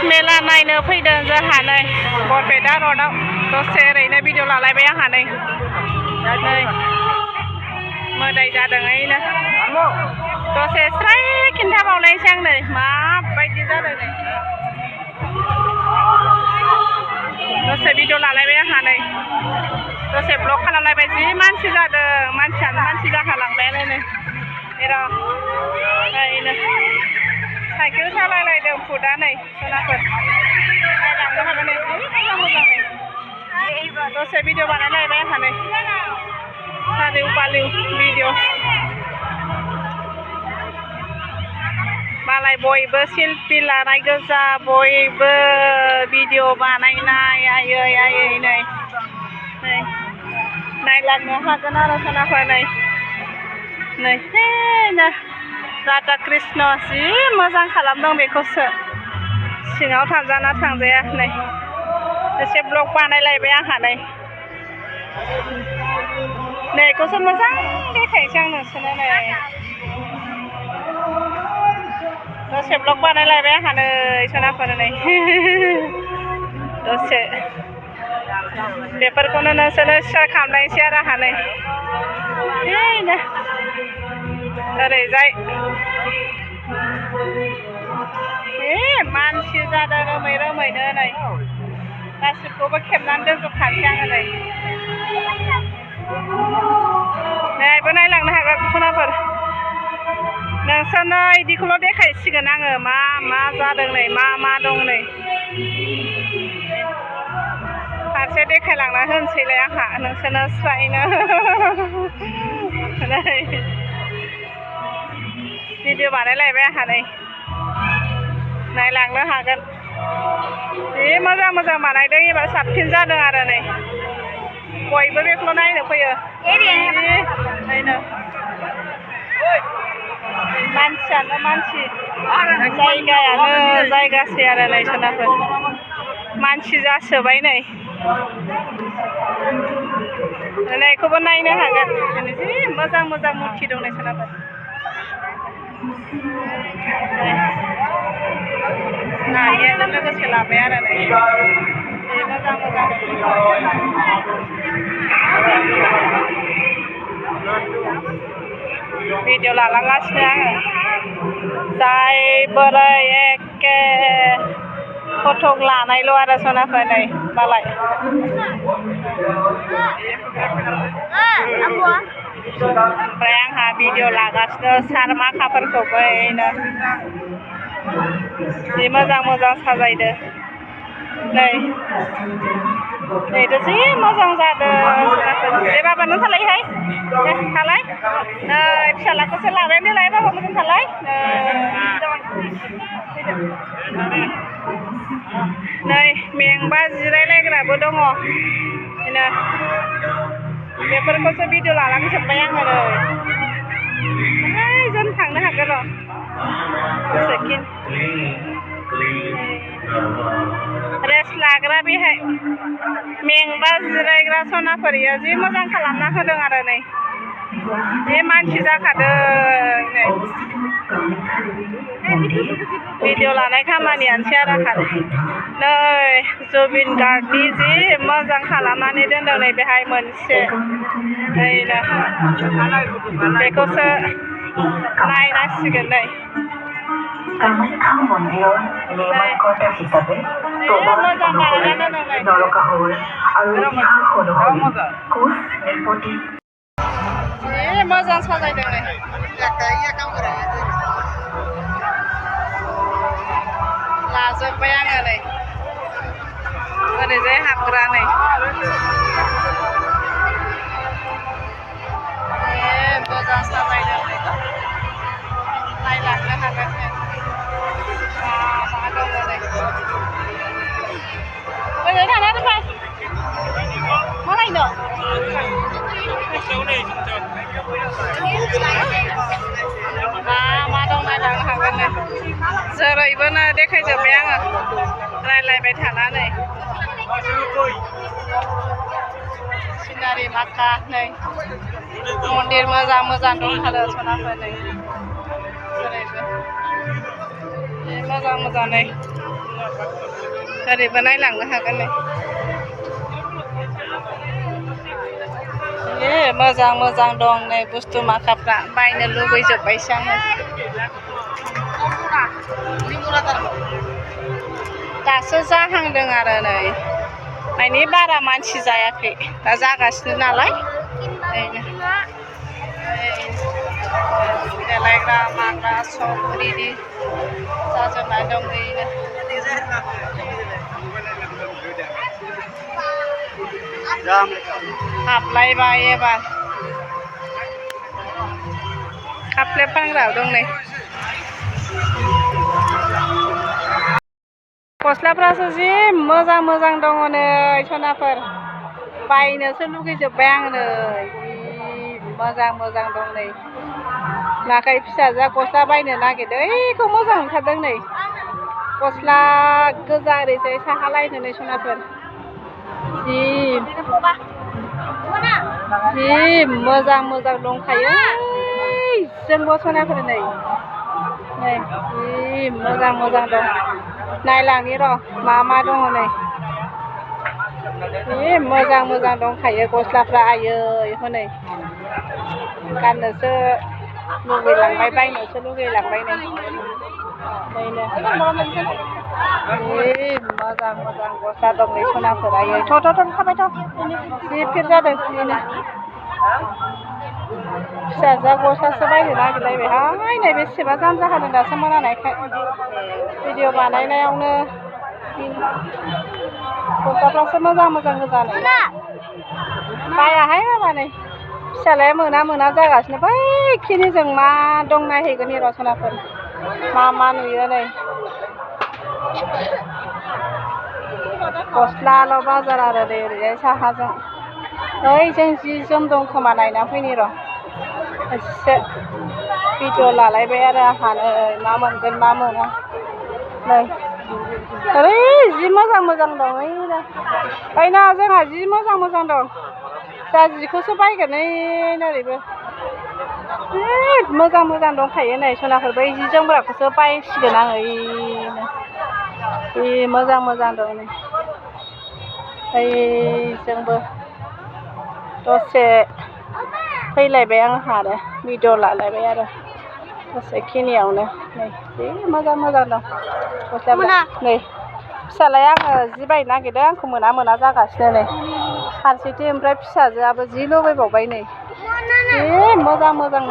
मेला नायनो फैदों जोंहा नै बरपेटा र'डआव दसे ओरैनो भिडिअ लालायबाय आंहा नै मोदाय जादों ओइनो दसे स्राय खिन्थाबावनायसै आं नै माबायदि जादों नै दसे भिडिअ लालायबाय आंहा नै दसे ब्लग खालामलायबाय जि मानसि जादों मानसियानो मानसि जाखालांबायानो नै ओइनो साइकेल सालायलायदों फुदा नै सोनाफोर नायलांनो हागोन नै जि मोजां नै दसे भिडिअ बानायलायबाय आंहा नै सारिउ पालिउ भिडिअ मालाय बयबो सेल्फि लानाय गोजा बयबो भिडिअ बानायनाय आयै आयै नै नायलांनो हागोन आरो सोनाफोर नै नै राधा कृष्ण जि मोजां खालामदों बेखौसो सिङाव थांजाना थांजाया नै एसे ब्लग बानायलायबाय आंहा नै बेखौसो मोजां देखायनोसै आं नोंसोरनो नै दसे ब्लग बानायलायबाय आंहा नै सोनाफोर नै दसे बेफोरखौनो नोंसोरनो शेयार खालामनायसै आरो आंहा नै ओरैजाय मानसि जादों रोमै रोमैनो नै गासिबखौबो खेबनानै दोनजोबखानोसै आङो नै नैबो नायलांनो हागोन सनाफोर नोंसोरनो इदिखौल' देखायसिगोन आङो मा मा जादों नै मा दं नै फारसे देखायलांना होनोसैलाय आंहा नोंसोरनो स्रायनो नै भिडिअ बानायलायबाय आंहा नै नायलांनो हागोन जि मोजां मोजां बानायदों एबार साबसिन जादों आरो नै बयबो बेखौल' नायनो फैयो नायनो मानसियानो मानसि जायगायानो जायगासै आरो नै सोनाफोर मानसि जासोबाय नै बेखौबो नायनो हागोन जि मोजां मोजां मुरथि दं नै सोनाफोर नारियाजों लोगोसे लाबाय आरो नै जि मोजां मोजां भिडिअ लालांगासिनो आङो जाय बोरै एखे फटक लानायल' आरो सनाफोर नै मालाय ओमफ्राय आंहा भिडिअ लागासिनो सार माखाफोरखौबो ओइनो जि मोजां मोजां साजायदो नैथ' जि मोजां जादों दे बाबा नों थालायहाय दे थालाय नै फिसालाखौसो लाबाय नालाय बाबा मोजां थालाय नै मेंबा जिरायलायग्राबो दङ बिदिनो बेफोरखौसो भिडिअ लालांजोब्बाय आङो नै जों थांनो हागोन र' सेकेन्ड रेस्ट लाग्रा बेहाय मेंबा जिरायग्रा सनाफोरिया जि मोजां खालामना होदों आरो नै बे मानसि जाखादों नै भिडिअ लानाय खामानियानोसै आरो नै जुबिन गार्डनि जि मोजां खालामनानै दोनदों नै बेहाय मोनसे ओइनो बेखौसो नायनांसिगोन नै मोजां बानायना दोनदों नै मोजां साजायदों नै लाजोब्बाय आङो नै ओरैजाय हाबग्रा नै मोजां साजायदों नै नायलांनो हागोन मा दङ नै ओरै थाना दोनबाय मा नायनो मा दं नायलांनो हागोन नै जेरैबो देखायजोब्बाय आङो रायलायबाय थानानै सिनारि माखा नै मन्दिर मोजां मोजां दंथारो सनाफोर नै जेरैबो मोजां मोजां नै Tadi banailang na kan ni. Mozang dong ni bustu makapra baina lubai jo paisang ni. Daso जाहांदों आरो नै माने बारा मानसि जायाखै दा जागासिनो नालाय देलायग्रा माग्रा सब रेडि जाजोबना दं ओरैनो हाबलायबाय एबार खाफ्ले फानग्रा दं नै गस्लाफ्रासो जि मोजां दङ नै सनाफोर बायनोसो लुगैजोबबाय आं नै मोजां दं नै नाखाय फिसाजोआ गस्ला बायनो नागिरदों ओइखौ मोजां ओंखारदों नै गस्ला गोजा ओरैजाय साहालायनो नै सनाफोर जि मोजां दंखायो जोंबो सनाफोर नै जि मोजां दं नायलांनि र' मा दङ नै जि मोजां दंखायो गस्लाफ्रा आयै हनै गाननोसो लुगैलांबाय बायनोसो लुगैलांबाय नै जि मोजां गस्ला दं नै सनाफोर आयै थ' थाबाय थ' जि फिर जादों बेनो फिसाजोआ गस्लासो बायनो नागिरलायबाय नै बेसेबा जाम जाखादों दासो मोनानायखाय भिडिअ बानायनायावनो गस्लाफ्रासो मोजां गोजा नै बायाहाय माबा नै फिसालाया मोना जागासिनो बैखिनि जों मा दं नायहैगोन र' सनाफोर मा नुयो नै गस्लाल' बाजार आरो नै ओरैजाय साहाजों जों जि जोम दं खोमा नायना फैनि र' एसे भिडिअ लालायबाय आरो आंहा नै मा मोनगोन मा मोना नै ओरै जि मोजां दं ओइना जोंहा जि मोजां दं जा जिखौसो बायगोन ओरैबो मोजां दंखायो नै सनाफोर बै जि जोमग्राखौसो बायसिगोन आङो जि मोजां दं नै जोंबो दसे फैलायबाय आंहा आरो भिडिअ लालायबाय आरो दसेखिनियावनो नै जि मोजां दं गस्लाफ्रा नै फिसालाया आङो जि बायनो नागिरदों आंखौ मोना जागासिनो नै फारसेथिं ओमफ्राय फिसाजोआबो जि लुबैबावबाय नै जि मोजां दं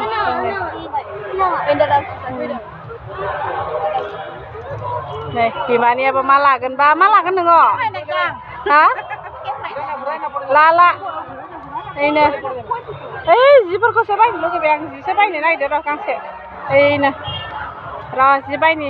नै बिमानियाबो मा लागोन नोङो हा ला ओइनो जिफोरखौसो बायनो लुगैबाय आं जिसो बायनो नागिरदों र' गांसे ओइनो र' जि बायनि